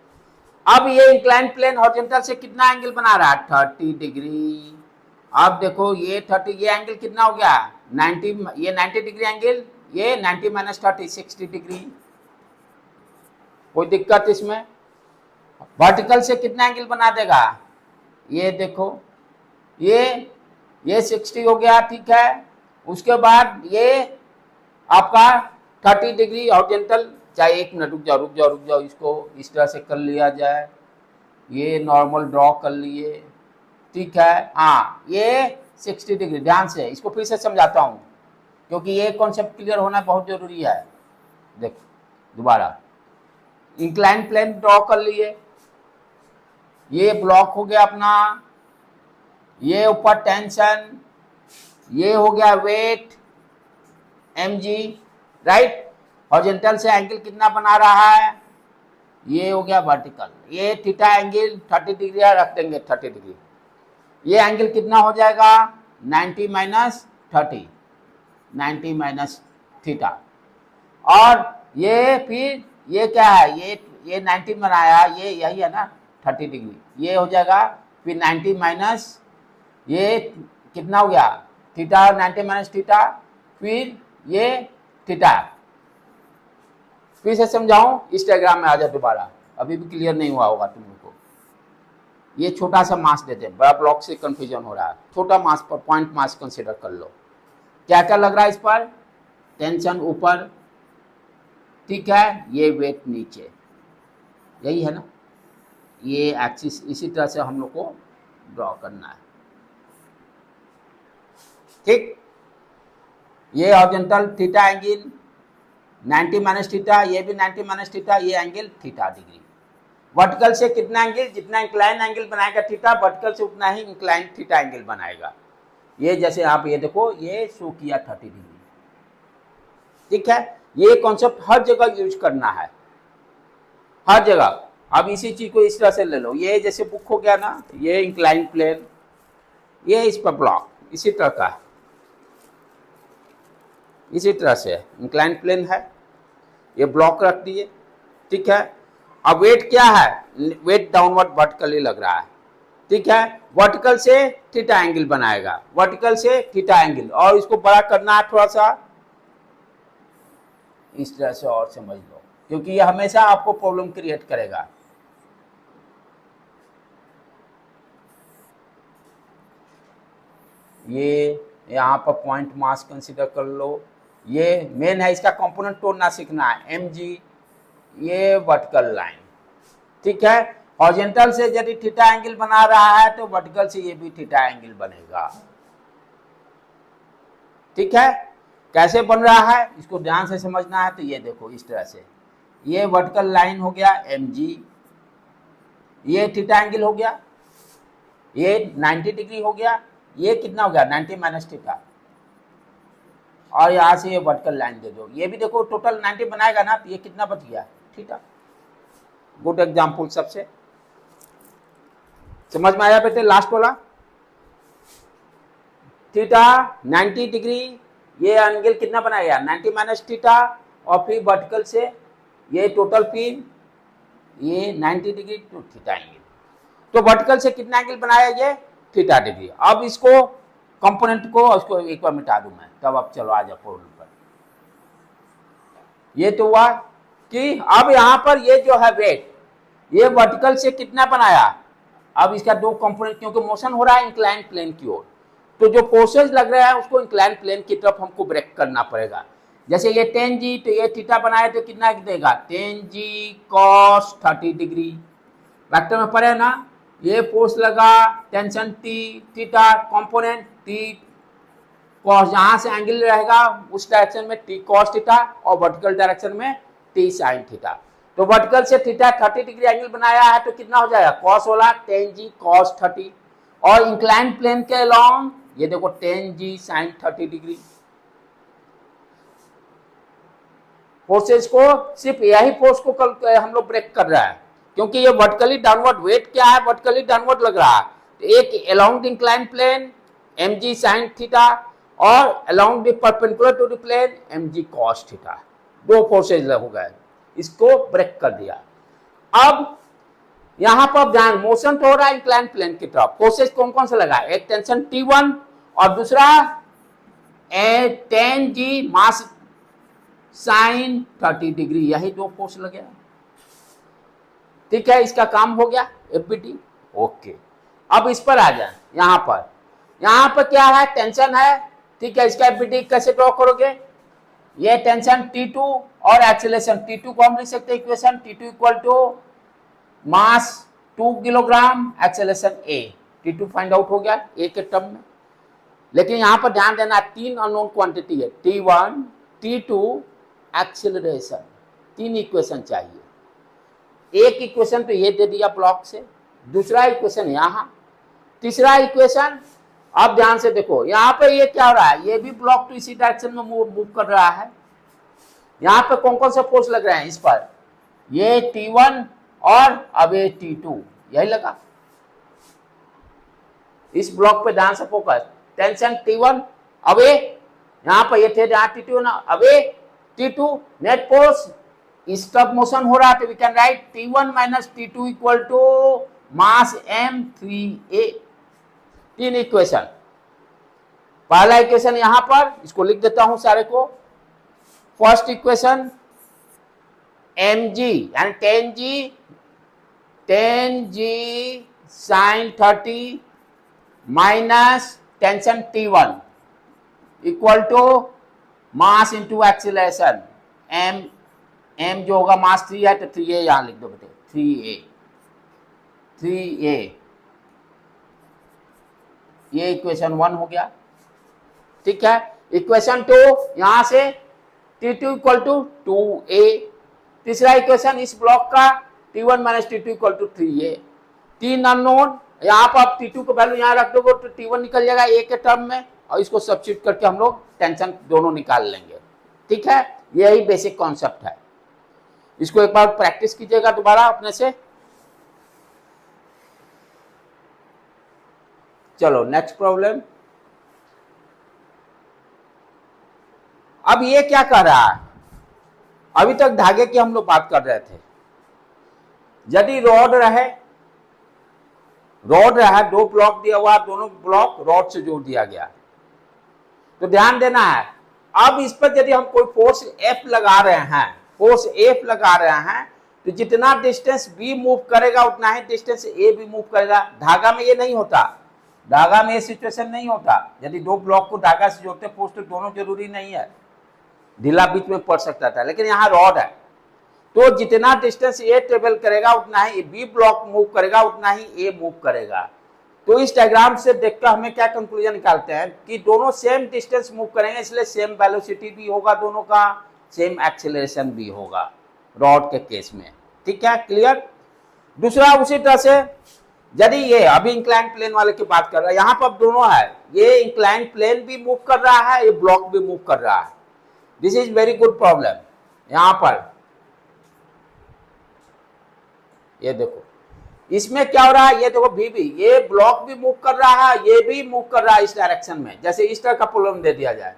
अब ये इंक्लाइन प्लेन हॉरिजॉन्टल से कितना एंगल बना रहा है, 30 डिग्री। अब देखो ये 30, ये एंगल कितना हो गया, 90, ये 90 डिग्री एंगल, ये 90 माइनस 30 60 डिग्री, कोई दिक्कत इसमें। वर्टिकल से कितना एंगल बना देगा, ये देखो, ये 60 हो गया, ठीक है। उसके बाद ये आपका 30 डिग्री हॉरिजॉन्टल, चाहे एक मिनट रुक जाओ, इसको इस तरह से कर लिया जाए, ये नॉर्मल ड्रॉ कर लिए, ठीक है। हाँ, ये 60 डिग्री, ध्यान से इसको फिर से समझाता हूँ, क्योंकि ये कॉन्सेप्ट क्लियर होना बहुत जरूरी है। देखो दोबारा, इंक्लाइन प्लेन ड्रॉ कर लिए, ये ब्लॉक हो गया अपना, ये ऊपर टेंशन, ये हो गया वेट mg, राइट। हॉरिजॉन्टल से एंगल कितना बना रहा है, ये हो गया वर्टिकल, ये थीटा एंगल 30 डिग्री रख देंगे, 30 डिग्री, ये एंगल कितना हो जाएगा, 90 माइनस 30, 90 माइनस थीटा, और ये फिर ये क्या है, ये 90 बनाया, ये यही है ना 30 डिग्री, ये हो जाएगा फिर 90 माइनस, ये कितना हो गया, थीटा, 90 माइनस थीटा, फिर ये थीटा। फिर से समझाऊं, इस डायग्राम में आ जाए दोबारा, अभी भी क्लियर नहीं हुआ होगा तुम लोग को। ये छोटा सा मास देते हैं, बड़ा ब्लॉक से कंफ्यूजन हो रहा है, छोटा मास पर पॉइंट मास कंसीडर कर लो। क्या क्या लग रहा है इस पर, टेंशन ऊपर, ठीक है, ये वेट नीचे, यही है ना, ये एक्सिस, इसी तरह से हम लोग को ड्रॉ करना है, ठीक। ये horizontal theta angle 90 minus theta, ये भी 90 माइनस थीटा, ये एंगल थीटा डिग्री। वर्टिकल से कितना एंगल, जितना इंक्लाइन एंगल बनाएगा थीटा, वर्टिकल से उतना ही इंक्लाइन थीटा एंगल बनाएगा। ये जैसे आप ये देखो, ये शो किया 30 डिग्री, ठीक है। ये कॉन्सेप्ट हर जगह यूज करना है, हर जगह। अब इसी चीज को इस तरह से ले लो, ये जैसे बुक हो गया ना, ये इंक्लाइन प्लेन, ये इस पर ब्लॉक इसी तरह का, इसी तरह से इंक्लाइन प्लेन है, ये ब्लॉक रख दिए, ठीक है। अब वेट क्या है, वेट डाउनवर्ड वर्टिकली लग रहा है, ठीक है, वर्टिकल से थीटा एंगल बनाएगा, वर्टिकल से थीटा एंगल, और इसको बड़ा करना है थोड़ा सा इस तरह से, और समझ लो, क्योंकि ये हमेशा आपको प्रॉब्लम क्रिएट करेगा। ये यहाँ पर पॉइंट मास कंसीडर कर लो, ये मेन है, इसका कंपोनेंट तोड़ना सीखना है, एम जी, ये वर्टिकल लाइन, ठीक है। हॉरिजॉन्टल से यदि थीटा एंगल बना रहा है तो वर्टिकल से ये भी थीटा एंगल बनेगा, ठीक है। कैसे बन रहा है इसको ध्यान से समझना है। तो ये देखो इस तरह से, ये वर्टिकल लाइन हो गया एम जी, ये थीटा एंगल हो गया, ये 90 डिग्री हो गया, ये कितना हो गया 90 माइनस थीटा, और यहां से ये वर्टिकल लाइन दे दो, ये भी देखो टोटल 90 बनाएगा ना, तो ये कितना बच गया थीटा। गुड एग्जाम्पल, सबसे समझ में आया बेटे। लास्ट वाला थीटा 90 डिग्री, ये एंगल कितना बनाया 90 माइनस थीटा, और फिर वर्टिकल से ये टोटल फिर ये 90 डिग्री टू थीटा एंगल, तो वर्टिकल से कितना एंगल बनाया ये थीटा डिग्री। अब इसको कंपोनेंट को उसको एक बार मिटा दूं मैं, तब अब चलो आ जाओ प्रॉब्लम पर। ये तो हुआ कि अब यहां पर ये जो है वेट, ये वर्टिकल से कितना बनाया, अब इसका दो कंपोनेंट, क्योंकि मोशन हो रहा है इंक्लाइन प्लेन की ओर, तो जो फोर्सेज लग रहा है उसको इंक्लाइन प्लेन की तरफ हमको ब्रेक करना पड़ेगा। जैसे ये 10 जी, तो ये थीटा बनाए तो कितना देगा 10 जी cos 30 डिग्री, वेक्टर में पड़े ना, ये फोर्स लगा tension T, theta component T cos, जहां से एंगल रहेगा उस डायरेक्शन में टी कॉस थीटा, और वर्टिकल डायरेक्शन में टी साइन थीटा। तो वर्टिकल से थीटा 30 डिग्री एंगल बनाया है तो कितना हो जाएगा कॉस वाला 10 जी cos 30, और इंक्लाइन प्लेन के अलोंग ये देखो 10 जी साइन 30 डिग्री। फोर्सेज को सिर्फ यही फोर्स को हम लोग ब्रेक कर रहा है, क्योंकि ये वर्टिकली डाउनवर्ड वेट क्या है, वर्टिकली डाउनवर्ड लग रहा है, तो एक along the incline plane m g sine theta, और along the perpendicular to the plane m g cos theta, दो फोर्सेज हो गए, इसको ब्रेक कर दिया। अब यहां पर ध्यान, मोशन तो हो रहा है इंक्लाइन प्लेन की तरफ, फोर्सेज कौन कौन से लगा, एक टेंशन T1 और दूसरा 10 जी मास साइन 30 डिग्री, यही दो फोर्स लगे, ठीक है। इसका काम हो गया एफबीटी, ओके। अब इस पर आ जाए, यहां पर क्या है टेंशन है, ठीक है। इसका एफबीटी कैसे ड्रॉ करोगे, ये टेंशन T2 और एक्सेलरेशन T2 को हम लिख सकते हैं equation T2 equal to mass 2 kilogram, acceleration A, T2 find out हो गया A के टर्म में। लेकिन यहां पर ध्यान देना तीन अननोन क्वांटिटी है, T1 T2 एक्सेलरेशन, तीन इक्वेशन चाहिए। एक इक्वेशन तो ये दे दिया ब्लॉक से, दूसरा इक्वेशन यहां, तीसरा इक्वेशन, अब ध्यान से देखो यहां पे ये क्या हो रहा है, ये भी ब्लॉक तो इसी डायरेक्शन में मूव कर रहा है। यहां पे कौन कौन से फोर्स लग रहे हैं इस पर, ये T1 और अब ये T2, यही लगा। इस ब्लॉक पे ध्यान से फोकस, टेंशन T1 अवे, यहां पर ये थे जहां T2 ना, away T2, net force stop motion हो रहा है, तो we can write T1 minus T2 equal to mass M3A। तीन इक्वेशन, पहला इक्वेशन यहां पर इसको लिख देता हूं सारे को। फर्स्ट इक्वेशन mg यानी 10g sine 30 minus tension T1 equal to mass into acceleration m जो होगा मास 3 है तो 3a यहां लिख दो बेटे, 3a, ये इक्वेशन 1 हो गया, ठीक है। इक्वेशन 2 यहां से T2 इक्वल टू 2a, तीसरा इक्वेशन इस ब्लॉक का T1 minus T2 equal to 3a। तीन अननोन, यहाँ पर आप T2 को वैल्यू यहाँ रख दोगे तो T1 निकल जाएगा a के टर्म में, और इसको सब्स्टिट्यूट करके हम लोग टेंशन दोनों निकाल लेंगे, ठीक है। यही बेसिक कॉन्सेप्ट है, इसको एक बार प्रैक्टिस कीजिएगा दोबारा अपने से। चलो नेक्स्ट प्रॉब्लम। अब ये क्या कह रहा है, अभी तक धागे की हम लोग बात कर रहे थे। यदि रॉड रहे रॉड है, दो ब्लॉक दिया हुआ, दोनों ब्लॉक रॉड से जोड़ दिया गया। तो ध्यान देना है। अब इस पर यदि हम कोई फोर्स F लगा रहे हैं, फोर्स F लगा रहे हैं, तो जितना डिस्टेंस B मूव करेगा उतना ही डिस्टेंस A भी मूव करेगा। धागा में ये नहीं होता, धागा में ये सिचुएशन नहीं होता। यदि दो ब्लॉक को धागा से जोड़ते फोर्स तो दोनों जरूरी नहीं है, ढीला बीच में पड़ सकता था, लेकिन यहाँ रॉड है तो जितना डिस्टेंस A ट्रेवल करेगा उतना ही B ब्लॉक मूव करेगा, उतना ही A मूव करेगा। तो इस डायग्राम से देखकर हमें क्या कंक्लूजन निकालते हैं कि दोनों सेम डिस्टेंस मूव करेंगे, इसलिए सेम वेलोसिटी भी होगा दोनों का, सेम एक्सेलरेशन भी होगा रॉड के केस में। ठीक है, क्लियर। दूसरा उसी तरह से यदि ये अभी इंक्लाइन प्लेन वाले की बात कर रहा है, यहाँ पर दोनों है, ये इंक्लाइन प्लेन भी मूव कर रहा है, ये ब्लॉक भी मूव कर रहा है। This is very good problem. यहाँ पर ये देखो इसमें क्या हो रहा है, ये देखो भी ये ब्लॉक भी मूव कर रहा है, ये भी मूव कर रहा है इस डायरेक्शन में। जैसे इस तरह का प्रॉब्लम दे दिया जाए,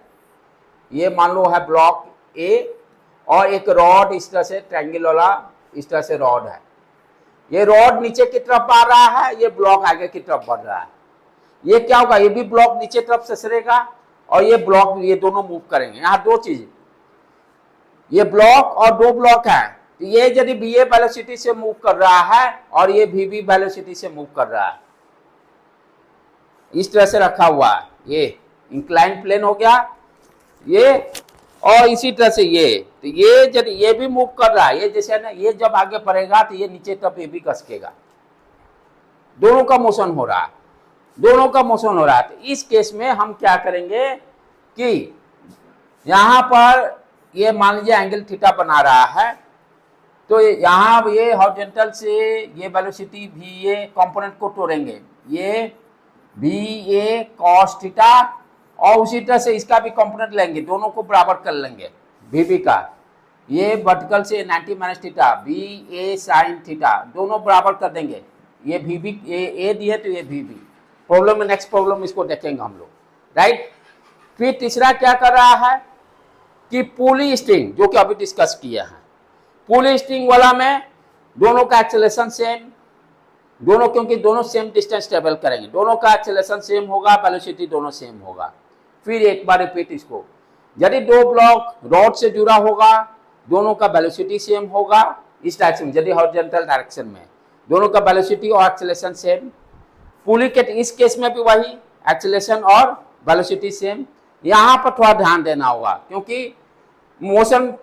ये मान लो है ब्लॉक A और एक रॉड इस तरह से ट्रायंगल वाला इस तरह से रॉड है, ये रॉड नीचे की तरफ आ रहा है, ये ब्लॉक आगे की तरफ बढ़ रहा है। ये क्या होगा, ये भी ब्लॉक नीचे तरफ ससरेगा और ये ब्लॉक, ये दोनों मूव करेंगे। यहाँ दो चीज, ये ब्लॉक और दो ब्लॉक है, तो ये यदि BA वेलोसिटी से मूव कर रहा है और ये VB वेलोसिटी से मूव कर रहा है, इस तरह से रखा हुआ है, ये इंक्लाइन प्लेन हो गया ये, और इसी तरह से ये, तो ये यदि ये भी मूव कर रहा है, ये जैसे ना, ये जब आगे बढ़ेगा तो ये नीचे तरफ ये भी खसकेगा, दोनों का मोशन हो रहा है, दोनों का मोशन हो रहा है। तो इस केस में हम क्या करेंगे कि यहां पर ये मान लीजिए एंगल थीटा बना रहा है, तो यहाँ ये हॉरिजॉन्टल से ये वेलोसिटी भी ये कंपोनेंट को तोड़ेंगे, ये VA cos थीटा, और उसी तरह से इसका भी कंपोनेंट लेंगे, दोनों को बराबर कर लेंगे VB का, ये वर्टिकल से 90 minus theta VA sin theta, दोनों बराबर कर देंगे। ये VB A दिए तो ये VB। प्रॉब्लम में नेक्स्ट प्रॉब्लम इसको देखेंगे हम लोग, राइट। फिर तीसरा क्या कर रहा है कि पुली स्ट्रिंग, जो कि अभी डिस्कस किया है, पुली स्ट्रिंग वाला में दोनों का एक्सेलरेशन सेम, दोनों क्योंकि दोनों सेम डिस्टेंस ट्रेवल करेंगे, दोनों का एक्सेलरेशन सेम होगा, वेलोसिटी दोनों सेम होगा। फिर एक बार रिपीट इसको, यदि दो ब्लॉक रॉड से जुड़ा होगा, दोनों का वेलोसिटी सेम होगा इस डायरेक्शन में, यदि हॉरिजॉन्टल डायरेक्शन में दोनों का वेलोसिटी और एक्सेलरेशन सेम। पुली के इस केस में भी वही एक्सेलरेशन और वेलोसिटी सेम। यहाँ पर थोड़ा ध्यान देना होगा क्योंकि मोशन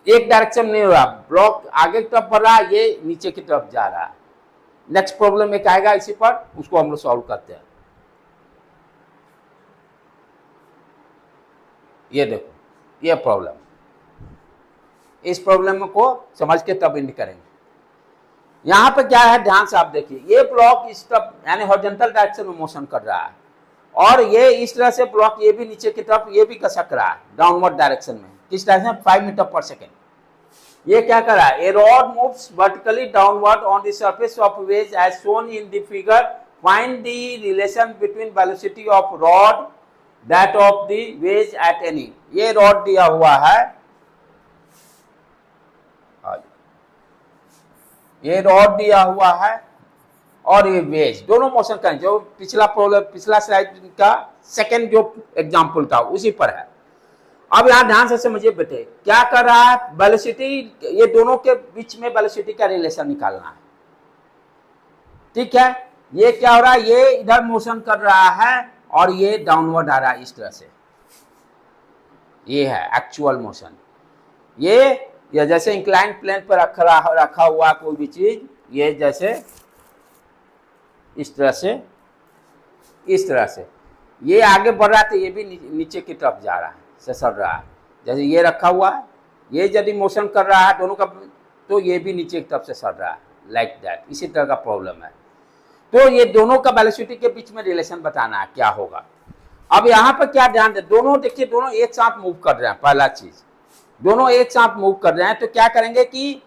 एक डायरेक्शन नहीं हो रहा, ब्लॉक आगे की तरफ बढ़ रहा है, ये नीचे की तरफ जा रहा है। नेक्स्ट प्रॉब्लम एक आएगा इसी पर, उसको हम लोग सॉल्व करते हैं। ये देखो ये प्रॉब्लम, इस प्रॉब्लम को समझ के तब इंड करेंगे। यहां पर क्या है ध्यान से आप देखिए, ये ब्लॉक इस तरफ यानी हॉरिजॉन्टल डायरेक्शन में मोशन कर रहा है और ये इस तरह से ब्लॉक ये भी नीचे की तरफ ये भी खसक रहा है डाउनवर्ड डायरेक्शन में, किस डायरेक्शन 5 मीटर पर सेकेंड। ये क्या कर रहा है, a rod moves vertically downward on the surface of wedge as shown in the figure, find the relation between velocity of rod that of the wedge at any. ये rod दिया हुआ है, ये रॉड दिया हुआ है और ये वेज, दोनों मोशन करें। जो पिछला प्रॉब्लम, पिछला स्लाइड का सेकंड जो एग्जांपल था उसी पर है। अब यहां ध्यान से समझिए बेटे, क्या कर रहा है, वेलोसिटी, ये दोनों के बीच में वेलोसिटी का रिलेशन निकालना है, ठीक है। ये क्या हो रहा है, ये इधर मोशन कर रहा है और ये डाउनवर्ड आ रहा है इस तरह से, ये है एक्चुअल मोशन। ये जैसे इंक्लाइन प्लेन पर रखा हुआ कोई भी चीज, ये जैसे इस तरह से, इस तरह से ये आगे बढ़ रहा है तो ये भी नीचे की तरफ जा रहा है, ससर रहा है। जैसे ये रखा हुआ है, ये यदि मोशन कर रहा है दोनों का, तो ये भी नीचे की तरफ से सर रहा है, लाइक दैट। इसी तरह का प्रॉब्लम है। तो ये दोनों का वेलोसिटी के बीच में रिलेशन बताना है क्या होगा। अब यहाँ पर क्या ध्यान दे, दोनों देखिए दोनों एक साथ मूव कर रहे हैं। पहला चीज, दोनों एक साथ मूव कर रहे हैं तो क्या करेंगे कि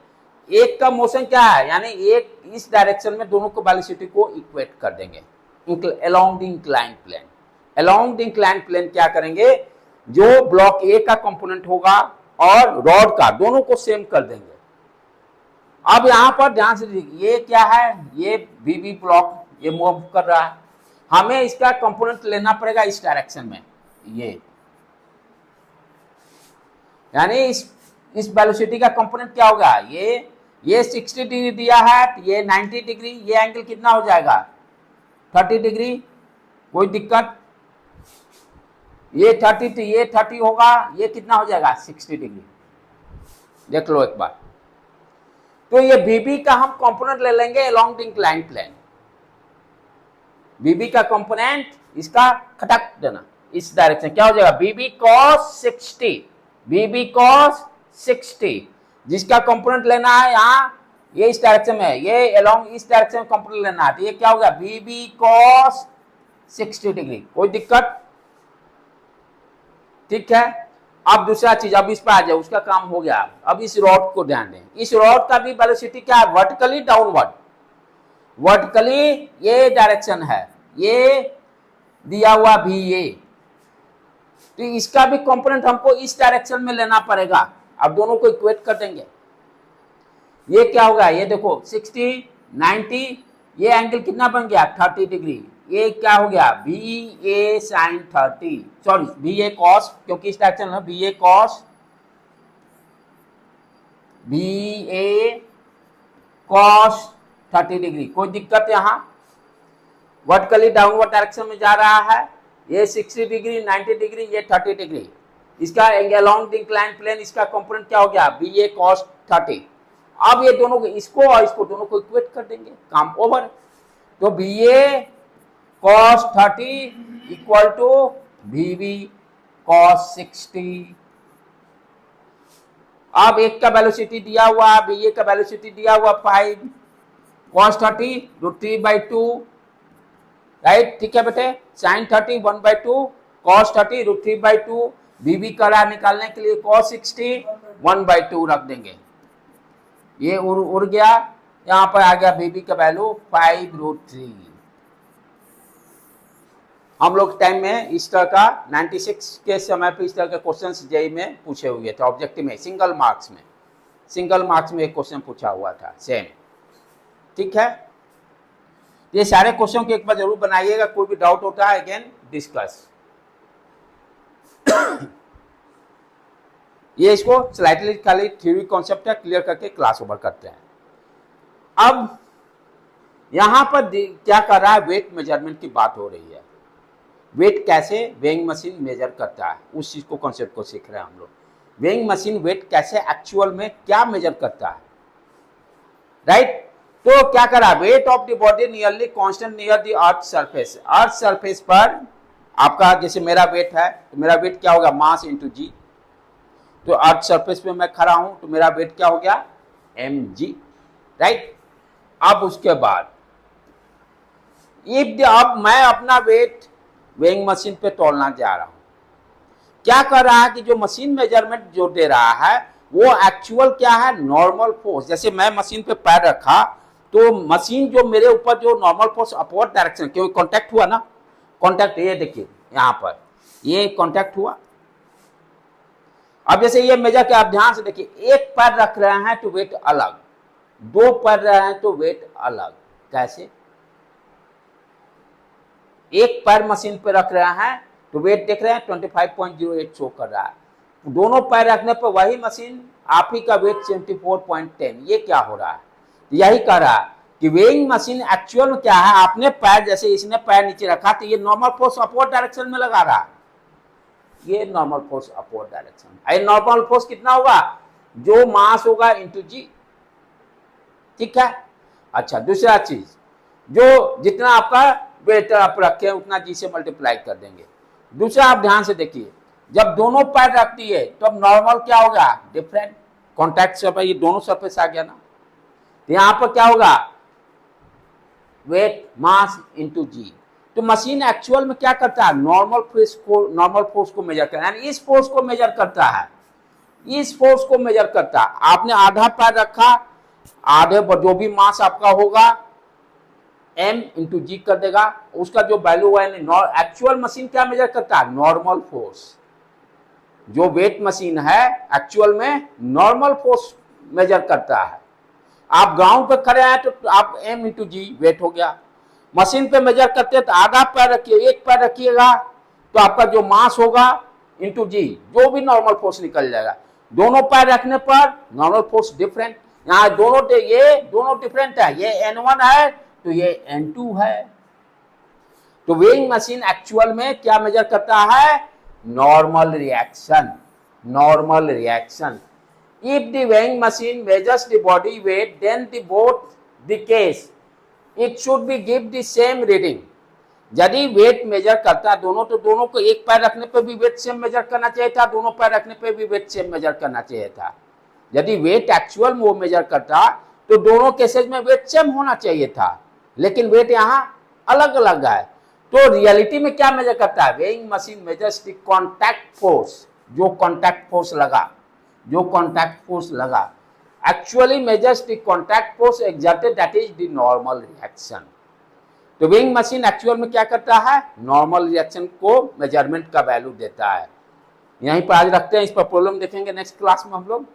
एक का मोशन क्या है, यानी एक इस डायरेक्शन में दोनों को वेलोसिटी को इक्वेट कर देंगे along the incline plane. Along the incline plane क्या करेंगे, जो ब्लॉक ए का कंपोनेंट होगा और रॉड का, दोनों को सेम कर देंगे। अब यहां पर ध्यान से देखिए, ये क्या है, ये बीबी ब्लॉक ये मूव कर रहा है, हमें इसका कंपोनेंट लेना पड़ेगा इस डायरेक्शन में, ये यानी इस वेलोसिटी का कंपोनेंट क्या होगा, ये 60 डिग्री दिया है तो ये 90 डिग्री, ये एंगल कितना हो जाएगा 30 डिग्री, कोई दिक्कत, ये 30 तो ये 30 होगा, ये कितना हो जाएगा 60 डिग्री। देख लो एक बार, तो ये बीबी का हम कंपोनेंट ले लेंगे अलोंग द इंक्लाइन प्लेन, बीबी का कंपोनेंट इसका खटक देना इस डायरेक्शन, क्या हो जाएगा बीबी कॉस 60, बीबी कॉस 60, जिसका कंपोनेंट लेना है यहाँ ये इस डायरेक्शन में, ये अलोंग इस डायरेक्शन में कंपोनेंट लेना है, तो ये क्या होगा बीबी कॉस 60 डिग्री, कोई दिक्कत, ठीक है। अब दूसरा चीज, अब इस पर आ जाए, उसका काम हो गया। अब इस रॉड को ध्यान दें, इस रॉड का भी वेलोसिटी क्या है वर्टिकली डाउनवर्ड, वर्टिकली ये डायरेक्शन है, ये दिया हुआ भी ये, तो इसका भी कंपोनेंट हमको इस डायरेक्शन में लेना पड़ेगा। अब दोनों को इक्वेट कर देंगे, ये क्या होगा, ये देखो 60 90, ये एंगल कितना बन गया 30 डिग्री, ये क्या हो गया B A sign 30, sorry B A cos, क्योंकि इस डायरेक्शन में B A cos, B A cos 30 degree, कोई दिक्कत यहाँ, वर्टिकली डाउनवर्ड डायरेक्शन में जा रहा है, ये 60 डिग्री 90 डिग्री, ये 30 डिग्री, इसका angle along the incline plane, इसका कंपोनेंट क्या हो गया बी ए कॉस 30। अब ये दोनों को, इसको और इसको दोनों को इक्वेट कर देंगे, काम ओवर। तो B A cos 30 equal to B B cos 60। अब एक का वेलोसिटी दिया हुआ, बी ए का वेलोसिटी दिया हुआ 5 कॉस 30 √3/2, राइट, ठीक है बेटे, साइन 30 1/2, कॉस 30 √3/2, बीबी करा निकालने के लिए कॉस 60 1/2 रख देंगे, ये उड़ गया, यहां पर आ गया बीबी का वैल्यू 5√3। हम लोग टाइम में इस तरह का 96 के समय पे इस तरह के क्वेश्चंस जेईई में पूछे हुए थे, ऑब्जेक्टिव में सिंगल मार्क्स में एक क्वेश्चन पूछा हुआ था सेम, ठीक है। ये सारे क्वेश्चन को एक बार जरूर बनाइएगा, कोई भी डाउट होता है अगेन डिस्कस। ये इसको स्लाइटली खाली थ्योरी कॉन्सेप्ट है, क्लियर करके क्लास ओवर करते हैं। अब यहां पर क्या कर रहा है, वेट मेजरमेंट की बात हो रही है, वेट कैसे वेइंग मशीन मेजर करता है, उस चीज को कॉन्सेप्ट को सीख रहे हैं हम लोग। वेइंग मशीन वेट कैसे एक्चुअल में क्या मेजर करता है, राइट। तो क्या करा, weight of the body nearly constant near the earth surface, earth surface पर आपका जैसे मेरा वेट है, तो मेरा वेट क्या होगा मास इंटू जी, तो अर्थ सरफेस पे मैं खड़ा हूं तो मेरा वेट क्या हो गया mg, राइट। अब उसके बाद अब मैं अपना वेट वेइंग मशीन पे तोलना जा रहा हूं, क्या कर रहा है कि जो मशीन मेजरमेंट जो दे रहा है वो एक्चुअल क्या है नॉर्मल फोर्स, जैसे मैं मशीन पे पैर रखा तो मशीन जो मेरे ऊपर जो नॉर्मल फोर्स अपवर्ड डायरेक्शन, क्योंकि कांटेक्ट हुआ ना, कांटेक्ट ये देखिए यहां पर ये कांटेक्ट हुआ। अब जैसे ये मेजर के आप ध्यान से देखिए, एक पैर रख रहे हैं तो वेट अलग, दो पैर रहे हैं तो वेट अलग, कैसे, एक पैर मशीन पे रख रहे हैं तो वेट देख रहे हैं 25.08 शो कर रहा है, दोनों पैर रखने पर वही मशीन आप ही का वेट 74.10, ये क्या हो रहा है, यही कह रहा है कि वेइंग मशीन एक्चुअल में क्या है, आपने पैर जैसे इसने पैर नीचे रखा तो ये नॉर्मल फोर्स अपवर्ड डायरेक्शन में लगा रहा है, ये नॉर्मल फोर्स अपवर्ड डायरेक्शन, ये नॉर्मल फोर्स कितना होगा जो मास होगा इंटू जी, ठीक है। अच्छा दूसरा चीज, जो जितना आपका वेट आप रखे उतना जी से मल्टीप्लाई कर देंगे। दूसरा आप ध्यान से देखिए, जब दोनों पैर रखती है तो अब नॉर्मल क्या होगा डिफरेंट, कॉन्टैक्ट से ये दोनों सरफेस आ गया ना, तो यहां पर क्या होगा वेट मास इंटू जी। तो मशीन एक्चुअल में क्या करता है नॉर्मल फोर्स को मेजर करता है, यानी इस फोर्स को मेजर करता है, इस फोर्स को मेजर करता है। आपने आधा पैर रखा, आधे पर जो भी मास आपका होगा m इंटू जी कर देगा, उसका जो वैल्यू है एक्चुअल मशीन क्या मेजर करता है नॉर्मल फोर्स, जो वेट मशीन है एक्चुअल में नॉर्मल फोर्स मेजर करता है। आप ग्राउंड पर खड़े हैं तो आप m इंटू जी वेट हो गया, मशीन पे मेजर करते हैं तो आधा पैर रखिए, एक पैर रखिएगा तो आपका जो मास होगा इंटू जी, जो भी नॉर्मल फोर्स निकल जाएगा। दोनों पैर रखने पर नॉर्मल फोर्स डिफरेंट, यहाँ ये दोनों डिफरेंट है, ये N1 है तो ये N2 है। तो वेइंग मशीन एक्चुअल में क्या मेजर करता है? Normal reaction, normal reaction. If the weighing machine measures the body weight, then the both the case it should be give the same reading। यदि वेट मेजर करता है दोनों, तो दोनों को एक पैर रखने पे भी वेट सेम मेजर करना चाहिए था, दोनों पैर रखने पे भी वेट सेम मेजर करना चाहिए था। यदि वेट एक्चुअल में वो मेजर करता तो दोनों केसेज में वेट सेम होना चाहिए था, लेकिन वेट यहाँ अलग अलग है। तो रियलिटी में क्या मेजर करता है? Weighing machine measures the contact force, जो कॉन्टैक्ट फोर्स लगा, जो कॉन्टैक्ट फोर्स लगा, actually measures the contact force exerted, that is the normal reaction. तो वेइंग मशीन एक्चुअल में क्या करता है? नॉर्मल रिएक्शन को मेजरमेंट का वैल्यू देता है। यहीं पर आज रखते हैं, इस पर प्रॉब्लम देखेंगे नेक्स्ट क्लास में हम लोग।